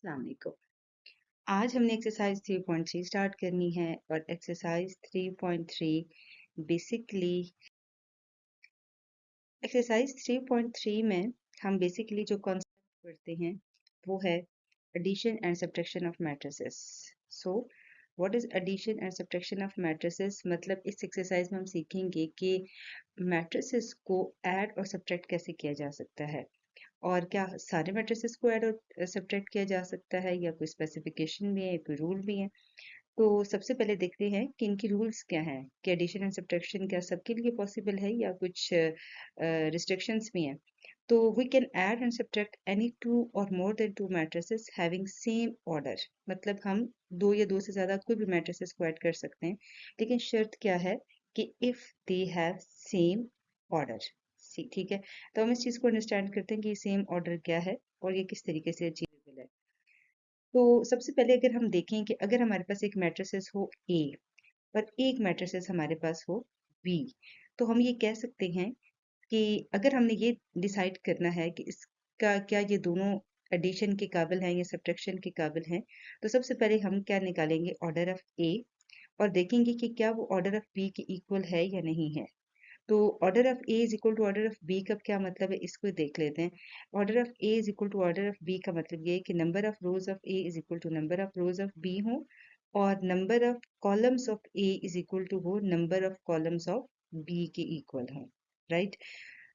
अस्सलाम वालेकुम। आज हमने एक्सरसाइज 3.3 स्टार्ट करनी है और एक्सरसाइज 3.3 बेसिकली एक्सरसाइज 3.3 में हम बेसिकली जो कॉन्सेप्ट पढ़ते हैं वो है addition and subtraction of matrices. So what is addition and subtraction of matrices, मतलब इस एक्सरसाइज में हम सीखेंगे कि मैट्रिसेस को ऐड और सब्ट्रैक्ट कैसे किया जा सकता है और क्या सारे मैट्रिसेस को ऐड और सब्ट्रैक्ट किया जा सकता है या कोई स्पेसिफिकेशन भी है, कोई रूल भी है। तो सबसे पहले देखते हैं कि इनकी रूल्स क्या हैं, कि एडिशन एंड सब्ट्रैक्शन क्या सबके लिए पॉसिबल है या कुछ रिस्ट्रिक्शंस भी हैं। तो we can add and subtract any two और more than two matrices having same order, मतलब हम दो या दो से ज्यादा कोई भी मैट्रिसेस को ऐड कर सकते हैं, लेकिन शर्त क्या है कि if they have same order. ठीक है, तो हम इस चीज को अंडरस्टैंड करते हैं कि सेम ऑर्डर क्या है और ये किस तरीके से अचीवेबल है। तो सबसे पहले अगर हम देखें कि अगर हमारे पास एक मैट्रिसेस हो ए और एक मैट्रिसेस हमारे पास हो बी, तो हम ये कह सकते हैं कि अगर हमने ये डिसाइड करना है कि इसका क्या ये दोनों एडिशन के काबिल हैं या सब्ट्रैक्शन के काबिल हैं, तो सबसे पहले हम क्या निकालेंगे, ऑर्डर ऑफ ए, और देखेंगे कि क्या वो ऑर्डर ऑफ बी के इक्वल है या नहीं है। तो order of A is equal to order of B का क्या मतलब है, इसको देख लेते हैं। Order of A is equal to order of B का मतलब ये है कि number of rows of A is equal to number of rows of B हो और number of columns of A is equal to हो number of columns of B के equal हो, राइट।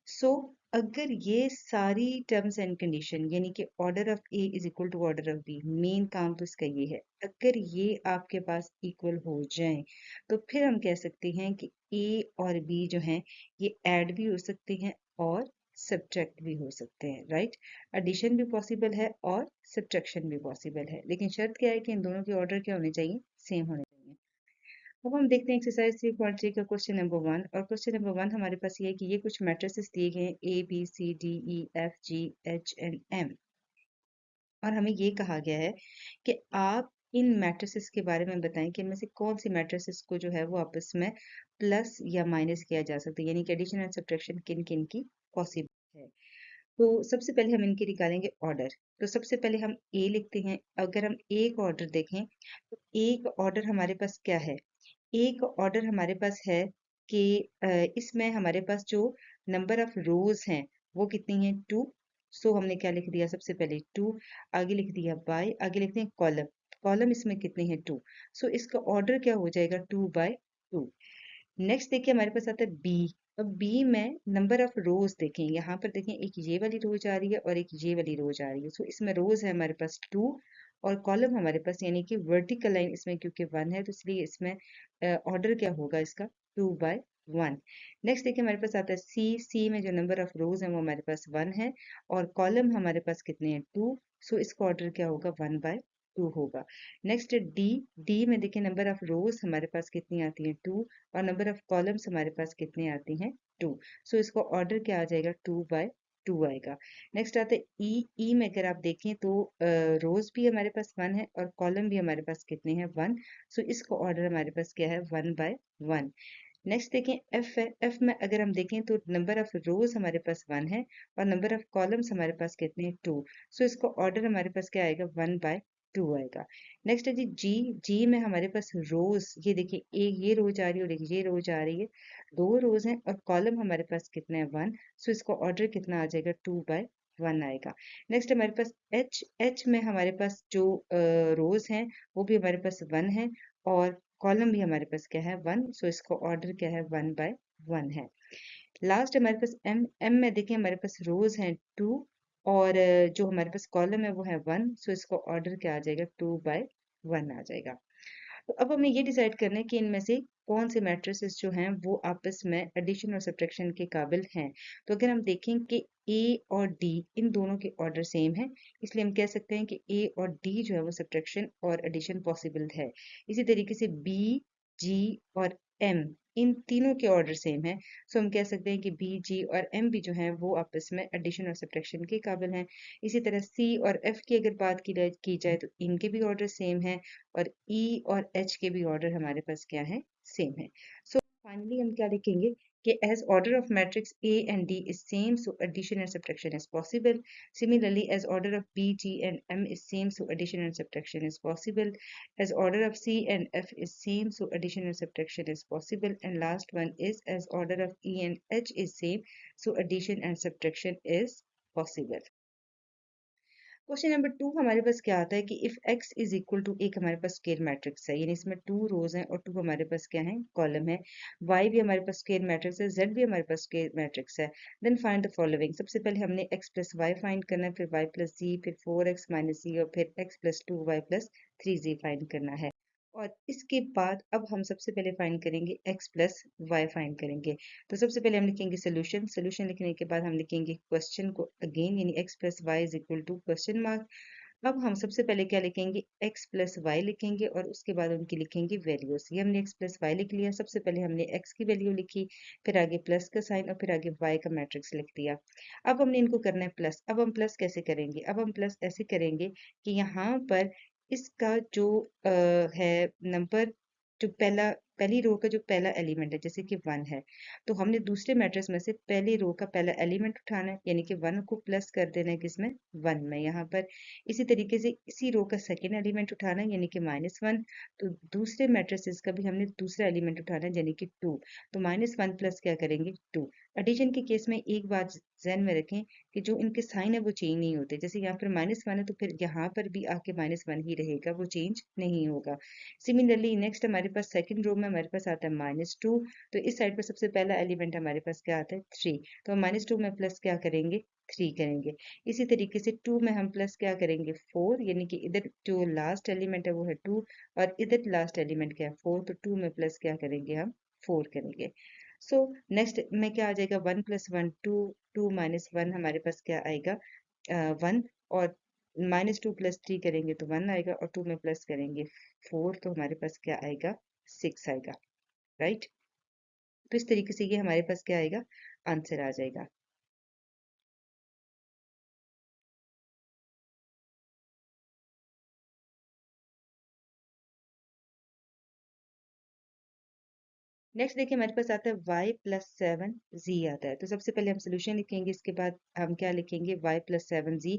सो अगर ये सारी टर्म्स एंड कंडीशन यानी कि order of A is equal to order of B, main काम तो इसका ये है, अगर ये आपके पास इक्वल हो जाएं तो फिर हम कह सकते हैं कि ए और बी जो हैं ये ऐड भी हो सकते हैं और सब्ट्रैक्ट भी हो सकते हैं, राइट। एडिशन भी पॉसिबल है और सब्ट्रैक्शन भी पॉसिबल है, लेकिन शर्त क्या है कि इन दोनों के ऑर्डर क्या होने चाहिए, सेम होने चाहिए। अब हम देखते हैं एक्सरसाइज 3.3 का क्वेश्चन नंबर 1, और क्वेश्चन नंबर 1 हमारे पास ये है कि ये कुछ मैट्रिसेस दिए गए हैं A B C D E F G H and M, और हमें ये कहा गया है कि आप इन मैट्रिसेस के बारे में बताएं कि इनमें से कौन सी मैट्रिसेस को जो है वो आपस में प्लस या माइनस किया जा सकता है, यानी कि एडिशन एंड सब्ट्रैक्शन किन किन की पॉसिबल है। तो सबसे पहले हम इनके निकालेंगे ऑर्डर। तो सबसे पहले हम ए लिखते हैं। अगर हम एक ऑर्डर देखें तो एक ऑर्डर हमारे पास क्या है, एक ऑर्डर हमारे पास है कि इसमें हमारे पास जो नंबर ऑफ रोज हैं वो कितनी हैं, टू। सो हमने क्या लिख दिया, सबसे पहले टू, आगे लिख दिया बाय, आगे लिखते हैं कॉलम, कॉलम इसमें कितने हैं, टू। सो इसका ऑर्डर क्या हो जाएगा, टू बाय टू। नेक्स्ट देखिए हमारे पास आता है बी। अब बी में नंबर ऑफ रोज देखें, यहाँ पर देखें एक ये वाली रोज आ रही है और एक ये वाली रोज आ रही है। सो इसमें रोज है हमारे पास टू और कॉलम हमारे पास यानी कि वर्टिकल लाइन इसमें क्योंकि वन है तो इसलिए इसमें ऑर्डर क्या होगा इसका, टू बाय वन। नेक्स्ट देखिए हमारे पास आता है सी। सी में जो नंबर ऑफ रोज है वो हमारे पास वन है और कॉलम हमारे पास कितने हैं, टू। सो इसका ऑर्डर क्या होगा, वन बाय टू होगा। Next D. डी में देखिए नंबर ऑफ रोज हमारे पास कितनी आती है, टू, और नंबर ऑफ कॉलम्स हमारे पास कितने आती हैं, टू। सो इसका ऑर्डर क्या आ जाएगा, टू बाय टू आएगा। नेक्स्ट आता है ई। ई में अगर आप देखें तो रोज भी हमारे पास वन है और कॉलम भी हमारे पास कितने हैं, वन। सो इसका ऑर्डर हमारे पास क्या है, वन बाय वन। नेक्स्ट देखें एफ है। एफ में अगर हम देखें तो नंबर ऑफ रोज हमारे पास वन है और नंबर ऑफ कॉलम्स हमारे पास कितने हैं, टू। सो इसका ऑर्डर हमारे पास क्या आएगा, वन बाय टू आएगा। नेक्स्ट है जी जी। जी में हमारे पास रोज, ये देखिए एक ये रोज आ रही है और एक ये रोज आ रही है, दो रोज हैं और कॉलम हमारे पास कितना है, वन। सो इसका ऑर्डर कितना आ जाएगा, टू बाय वन आएगा। नेक्स्ट हमारे पास एच। एच में हमारे पास जो रोज हैं वो भी हमारे पास वन है और कॉलम भी हमारे पास क्या है, वन। सो इसका ऑर्डर क्या है, वन बाय वन है। लास्ट हमारे पास एम। एम में देखिए हमारे पास रोज हैं टू और जो हमारे पास कॉलम है वो है वन। सो इसका ऑर्डर क्या आ जाएगा, टू बाय वन आ जाएगा। तो अब हमें ये डिसाइड करना है कि इनमें से कौन से मैट्रिसेस जो हैं वो आपस में एडिशन और सब्ट्रैक्शन के काबिल हैं। तो अगर हम देखें कि ए और डी इन दोनों के ऑर्डर सेम है, इसलिए हम कह सकते हैं कि ए और डी जो है वो सब्ट्रैक्शन और एडिशन पॉसिबल है। इसी तरीके से बी, जी और एम इन तीनों के ऑर्डर सेम है, सो हम कह सकते हैं कि बी, जी और एम भी जो है वो आपस में एडिशन और सब्ट्रैक्शन के काबिल हैं। इसी तरह सी और एफ की अगर बात की जाए तो इनके भी ऑर्डर सेम है और ई और एच के भी ऑर्डर हमारे पास क्या है, सेम है। सो फाइनली हम क्या लिखेंगे कि as order of matrix A and D is same, so addition and subtraction is possible. Similarly, as order of B, G and M is same, so addition and subtraction is possible. As order of C and F is same, so addition and subtraction is possible. And last one is as order of E and H is same, so addition and subtraction is possible. Question number 2 हमारे पास क्या आता है कि if x is equal to एक हमारे पास square matrix है, यानी इसमें 2 रोज हैं और 2 हमारे पास क्या है, कॉलम है। y भी हमारे पास स्क्वायर मैट्रिक्स है, z भी हमारे पास स्क्वायर मैट्रिक्स है। Then find the following. सबसे पहले हमने x प्लस वाई फाइंड करना है, फिर y प्लस z, फिर 4x माइनस z और फिर x plus 2y plus 3z find करना है। और इसके बाद अब हम सबसे पहले फाइंड करेंगे x प्लस वाई फाइंड करेंगे। तो सबसे पहले हम लिखेंगे सोल्यूशन। सोल्यूशन लिखने के बाद हम लिखेंगे क्वेश्चन को अगेन, यानी x plus y is equal to question mark. अब हम सबसे पहले क्या लिखेंगे, x प्लस वाई लिखेंगे और उसके बाद उनकी लिखेंगे वैल्यूज। ये हमने x प्लस वाई लिख लिया। सबसे पहले हमने x की वैल्यू लिखी, फिर आगे प्लस का साइन और फिर आगे y का मैट्रिक्स लिख दिया। अब हमने इनको करना है प्लस। अब हम प्लस कैसे करेंगे, अब हम प्लस ऐसे करेंगे कि यहाँ पर इसका जो है नंबर, जो पहली रो का जो पहला एलिमेंट है, जैसे कि 1 है, तो हमने दूसरे मैट्रिक्स में से पहली रो का पहला एलिमेंट उठाना है, यानी कि 1 को प्लस कर देना है किसमें, 1 में यहाँ पर। इसी तरीके से इसी रो का सेकेंड एलिमेंट उठाना है, यानी कि -1। तो दूसरे मैट्रिसेस का भी हमने दूसरा एलिमेंट उठाना है, यानी कि 2। तो -1 प्लस क्या करेंगे, 2। एडिशन के केस में एक बात ध्यान में रखें कि जो इनके साइन है वो चेंज नहीं होते। जैसे यहाँ पर -1 है तो फिर यहाँ पर भी आके -1 ही रहेगा, वो चेंज नहीं होगा। सिमिलरली नेक्स्ट हमारे पास सेकंड रो में हमारे पास आता है -2। तो इस साइड पर सबसे पहला एलिमेंट हमारे पास क्या आता है, 3। तो हम -2 में प्लस क्या करेंगे, 3 करेंगे। इसी तरीके से 2 में हम प्लस क्या करेंगे, 4, यानी कि इधर जो लास्ट एलिमेंट है वो है 2 और इधर लास्ट एलिमेंट क्या है, 4। तो 2 में प्लस क्या करेंगे, हम 4 करेंगे। सो नेक्स्ट में क्या आ जाएगा, 1 प्लस 1 2, 2 माइनस 1 हमारे पास क्या आएगा, 1। और -2 प्लस 3 करेंगे तो 1 आएगा और 2 में प्लस करेंगे 4, तो हमारे पास क्या आएगा, 6 आएगा, राइट। तो इस तरीके से ये हमारे पास क्या आएगा, आंसर आ जाएगा। नेक्स्ट देखिए हमारे पास आता है y प्लस 7z आता है। तो सबसे पहले हम सोल्यूशन लिखेंगे, इसके बाद हम क्या लिखेंगे, y प्लस 7z।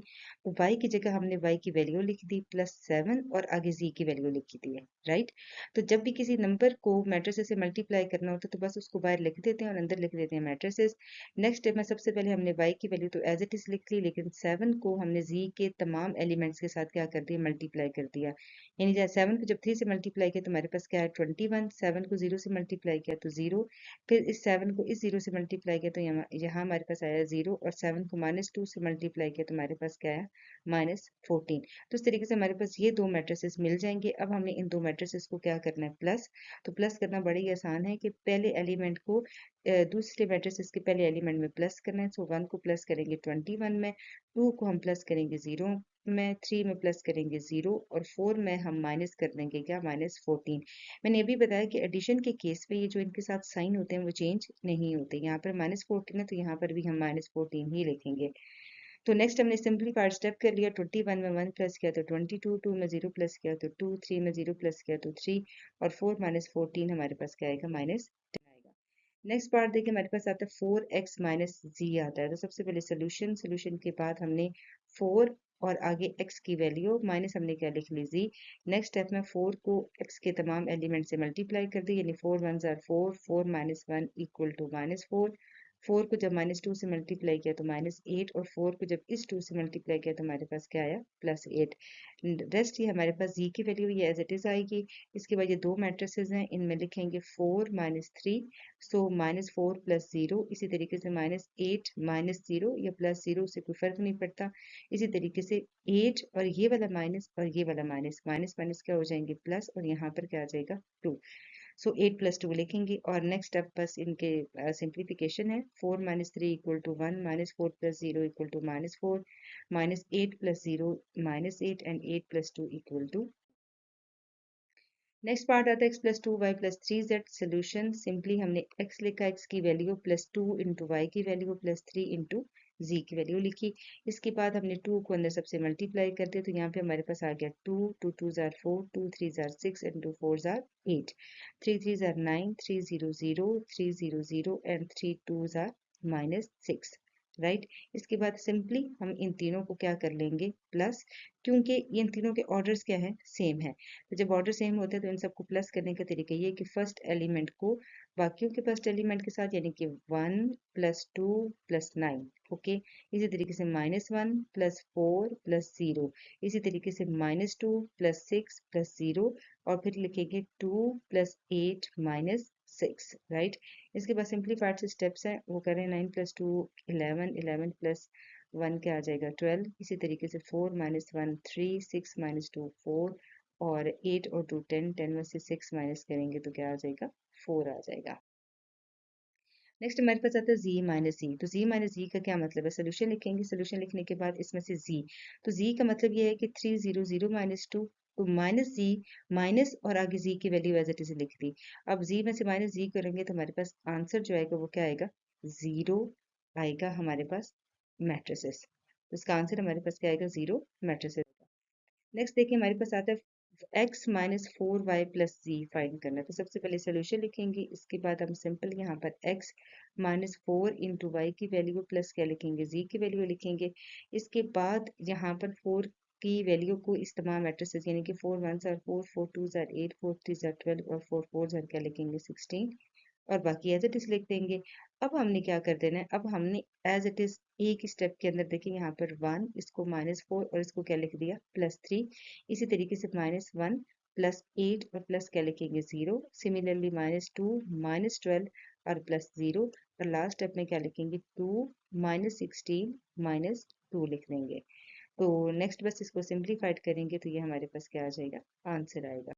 तो y की जगह हमने y की वैल्यू लिख दी +7 और आगे z की वैल्यू लिखी दी है, राइट। तो जब भी किसी नंबर को मैट्रिसेस से मल्टीप्लाई करना होता है तो बस उसको बाहर लिख देते हैं और अंदर लिख देते हैं मैट्रिसेस। नेक्स्ट स्टेप में सबसे पहले हमने y की वैल्यू तो एज इट इज लिख ली, लेकिन 7 को हमने z के तमाम एलिमेंट्स के साथ क्या कर दिया, मल्टीप्लाई कर दिया। यानी जब 7 को जब 3 से मल्टीप्लाई किया तो हमारे पास क्या है, 21। 7 को 0 से मल्टीप्लाई किया तो 0। फिर इस 7 को इस 0 से मल्टीप्लाई किया तो यहाँ हमारे पास आया 0। और 7 को -2 से मल्टीप्लाई किया तो हमारे पास क्या है, -14। तो इस तरीके से हमारे पास ये दो मैट्रिसेस मिल जाएंगे। अब हमने इन दो मैट्रिसेस को क्या करना है, प्लस। तो प्लस करना बड़ा ही आसान है कि पहले एलिमेंट को दूसरे मैट्रिसेस के पहले एलिमेंट में प्लस करना है। सो 1 को प्लस करेंगे 21 में, 2 को हम प्लस करेंगे 0 में, 3 में प्लस करेंगे 0 और 4 में हम माइनस कर देंगे क्या, -14। मैंने ये भी बताया कि एडिशन के केस में ये जो इनके साथ साइन होते हैं वो चेंज नहीं होते। यहाँ पर -14 है तो यहाँ पर भी हम -14 ही लिखेंगे। तो नेक्स्ट हमने सिंपलीफाइड स्टेप कर लिया। 21 में 1 प्लस किया तो 22, 2 में 0 प्लस किया तो 2, 3 में 0 प्लस किया तो 3 और 4 -14 हमारे पास क्या आएगा, -10 आएगा। नेक्स्ट पार्ट देखिए हमारे पास आता है 4x माइनस z आता है। तो सबसे पहले सोल्यूशन, सोल्यूशन के बाद हमने 4 और आगे x की वैल्यू माइनस हमने क्या लिख ली, z। नेक्स्ट स्टेप में 4 को x के तमाम एलिमेंट से मल्टीप्लाई कर दी, यानी 4 1 ज़ार 4, 4 माइनस 1 इक्वल टू -4। 4 को जब -2 से मल्टीप्लाई किया तो -8 और 4 को जब इस 2 से मल्टीप्लाई किया तो हमारे पास क्या आया, +8। रेस्ट ये हमारे पास z की वैल्यू ये एज इट इज आएगी। इसके बाद ये दो मैट्रिसेस हैं, इनमें लिखेंगे 4 -3, सो -4 प्लस 0। इसी तरीके से -8 -0 या +0 से कोई फर्क नहीं पड़ता। इसी तरीके से 8 और ये वाला माइनस और ये वाला माइनस, माइनस माइनस क्या हो जाएंगे, प्लस, और यहाँ पर क्या आ जाएगा, 2। सो 8 + 2 लिखेंगे और नेक्स्ट स्टेप बस इनके सिंप्लीफिकेशन है। 4 -3 equal to 1, -4 + 0 equal to -4, -8 + 0 -8 and 8 + 2 equal to. Next part आता है x + 2y + 3z। Solution simply हमने x लिखा, x की वैल्यू +2 इंटू y की वैल्यू +3 इंटू जी की वैल्यू लिखी। इसके बाद हमने 2 को अंदर सबसे मल्टीप्लाई कर दिया, तो यहाँ पे हमारे पास आ गया 2, 2 2 jar 4, 2 3 jar 6 and 2 4 jar 8, 3 3 jar 9, 3 0 0, 3 0 0 and 3 2 jar -6, right. इसके बाद सिंपली हम इन तीनों को क्या कर लेंगे, प्लस, क्योंकि इन तीनों के ऑर्डर्स क्या है, सेम है। तो जब ऑर्डर सेम होता है तो इन सबको प्लस करने का तरीका ये है कि फर्स्ट एलिमेंट को बाकियों के फर्स्ट एलिमेंट के साथ, यानी कि 1 प्लस 2 प्लस 9, ओके। इसी तरीके से -1 प्लस 4 प्लस 0, इसी तरीके से -2 प्लस 6 प्लस 0, और फिर लिखेंगे 2 प्लस 8 माइनस 6, राइट। इसके बाद सिंप्लीफाइड से स्टेप्स हैं वो करें, 9 प्लस 2 11, 11 प्लस 1 क्या आ जाएगा 12, इसी तरीके से 4 माइनस 1 3, 6 माइनस 2 4, और 8 और 2 10, 10 में से 6 माइनस करेंगे तो क्या आ जाएगा, 4 आ जाएगा। नेक्स्ट हमारे पास आता है z माइनस जी। तो z माइनस जी का क्या मतलब है, सोल्यूशन लिखेंगे, सोल्यूशन लिखने के बाद इसमें से z, तो z का मतलब ये है कि 300 माइनस 2, तो माइनस जी, माइनस और आगे z की वैल्यू एज इट इज लिख दी। अब z में से माइनस जी करेंगे तो हमारे पास आंसर जो आएगा वो क्या आएगा, 0 आएगा हमारे पास मैट्रिसेस। तो इसका आंसर हमारे पास क्या आएगा, 0 मैट्रिसेस। नेक्स्ट देखिए हमारे पास आता है x माइनस 4y प्लस जी फाइंड करना है। तो सबसे पहले सोल्यूशन लिखेंगे, इसके बाद हम सिंपल यहाँ पर x माइनस 4 इंटू वाई की वैल्यू प्लस क्या लिखेंगे, z की वैल्यू लिखेंगे। इसके बाद यहाँ पर 4 की वैल्यू को इस तमाम मैट्रिसेस, यानी कि 4 1 जार 4, 4 2 जार 8, 4 3 जार 12 और 4 4 जार क्या लिखेंगे 16, और बाकी एज इट इज लिख देंगे। अब हमने क्या कर देना है, अब हमने एज इट इज एक स्टेप के अंदर देखिए यहाँ पर 1, इसको -4 और इसको क्या लिख दिया +3, इसी तरीके से -1 प्लस 8 और प्लस क्या लिखेंगे 0, सिमिलरली -2 -12 और प्लस 0, और लास्ट स्टेप में क्या लिखेंगे 2 -16 -2 लिख देंगे। तो नेक्स्ट बस इसको सिंप्लीफाइड करेंगे तो ये हमारे पास क्या आ जाएगा, आंसर आएगा।